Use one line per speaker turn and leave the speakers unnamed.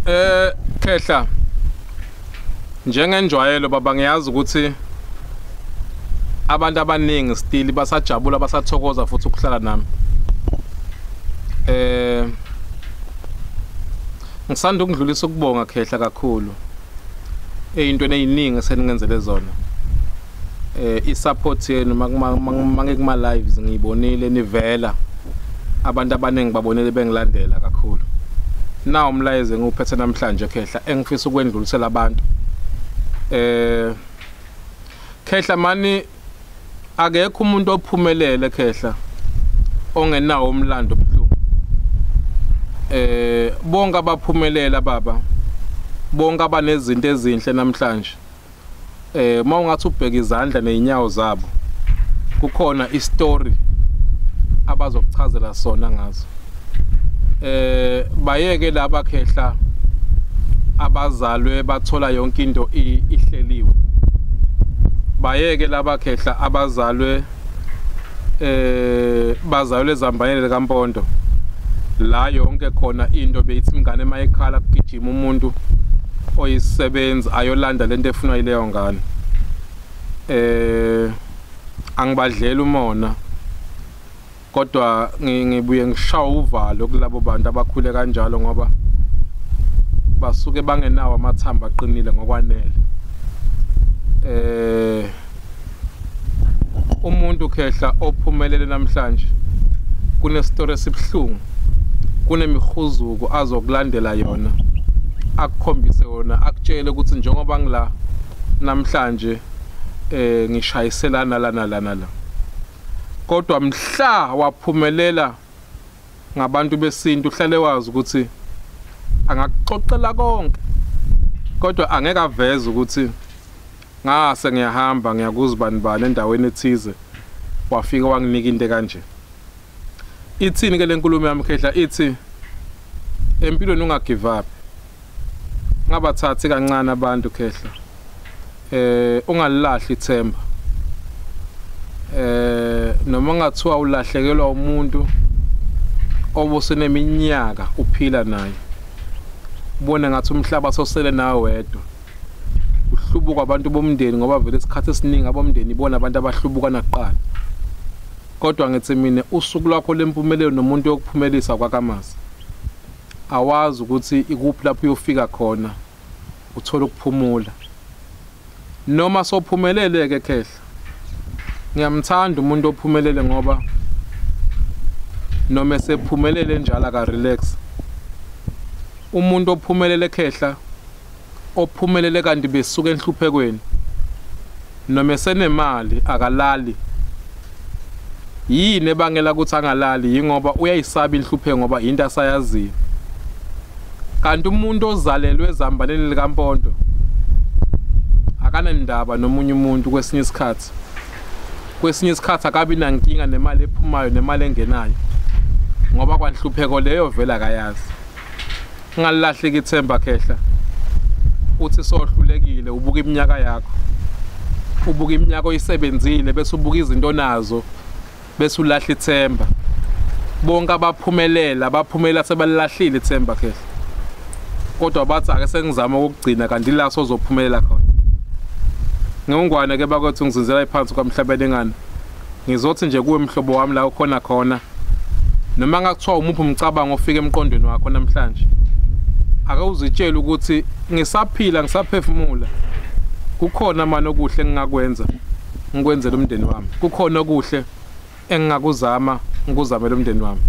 Khehla njengenjwayelo baba ngiyazi ukuthi abantu abaningi still basajabula basathokoza futhi ukuhlala nami. Ngisanda ukudlulisa ukubonga Khehla kakhulu eyintweni eziningi eseningenzele zona. I-support yenu makuma lives ngiyibonile nivela abantu abaningi babonele bengilandela kakhulu. Nawo umlayezo nguphethe namhlanje Khehla engifisa ukwendlulisela abantu. Khehla mani akekho umuntu ophumelele Khehla ongenawo umlando obuhlungu. Bonke abaphumelela baba bonke abanezinto ezinhle namhlanje. Mawungathi ubheka izandla nezinyawo zabo kukhona istory abazokuchazela sona ngazo. Bayeke laba Khehla abazalwe bathola yonke into ihleliwe. Bayeke laba Khehla abazalwe bazalwe ezambanele kaMpondo la yonke khona into beyithi ingane mayekhala kugijima umuntu oyisebenzi ayolanda lento efunwa yileyo ngane. Angibadlela umona kodwa ngibuye ngishawa uvalo kulabo bantu abakhule kanjalo ngoba basuke bangenawo amathamba aqinile ngokwanele. Umuntu Khehla ophumelele namhlanje kunestory esibhlungu kunemihuzuko azokulandela yona akukhombise yona akutshele ukuthi njengoba ngila namhlanje ngishayiselana la kodwa mhla waphumelela ngabantu besintu uhlale wazi ukuthi angakuxoxela konke kodwa angeke aveze ukuthi ngase ngiyahamba ngiyakuzibani endaweni ethize wafika wanginika into kanje. Ithini ke lenkulumo yami Khehla ithi empilweni ungagive up. Ngabathathi kancane abantu Khehla. Ungalilahli ithemba. Noma ngathiwa ulahlekelwa umuntu obuseneminyaka uphila naye. Ubone ngathi umhlaba sosele nawe wedwa. Uhlubuka abantu bomndeni ngoba vele isikhathi esiningi abomndeni ibona abantu abahlubukana kuqala. Kodwa ngithi mina usuku lwakho lempumelelo nomuntu yokuphumelisa kwakamasi. Awazi ukuthi ikuphi lapho uyofika khona uthola ukuphumula. Noma sophumelele ke Khehla. Ngiyamthanda umuntu ophumelele ngoba noma esephumelele njalo aka relax. Umuntu ophumelele Khehla ophumelele kanti besuka enhluphekweni noma esenemali akalali. Yini ebangela ukuthi angalali yingoba uyayisaba inhlupheko ngoba into asayaziyo. Kanti umuntu ozalelwe ezambaneni likaMpondo akanandaba nomunye umuntu kwesinye isikhathi akabi nankinga nemali ephumayo nemali engenayo ngoba kwanhlupheko leyo vela akayazi. Ngalilahleki ithemba Khehla. Uthi sohlulekile ubuka iminyaka yakho. Ubuka iminyaka oyisebenzile bese ubuka izinto nazo bese ulahla ithemba. Bonke abaphumelela sebalilahlile ithemba Khehla. Kodwa bathi ake sengizama ukugcina kanti la sozophumelela khona. Ngongwane ke bakwethu ngizinzela iphansi kwamhlabeni engane. Ngizothi nje kuwe mhlobo wami la khona noma ngakuthiwa umuphi umcabango ofika emqondweni wakho namhlanje. Ake uzitshela ukuthi ngisaphila ngisaphefumula. Kukhona manje okuhle engingakwenza ngikwenzele umndeni wami. Kukhona okuhle engingakuzama ngikuzamela umndeni wami.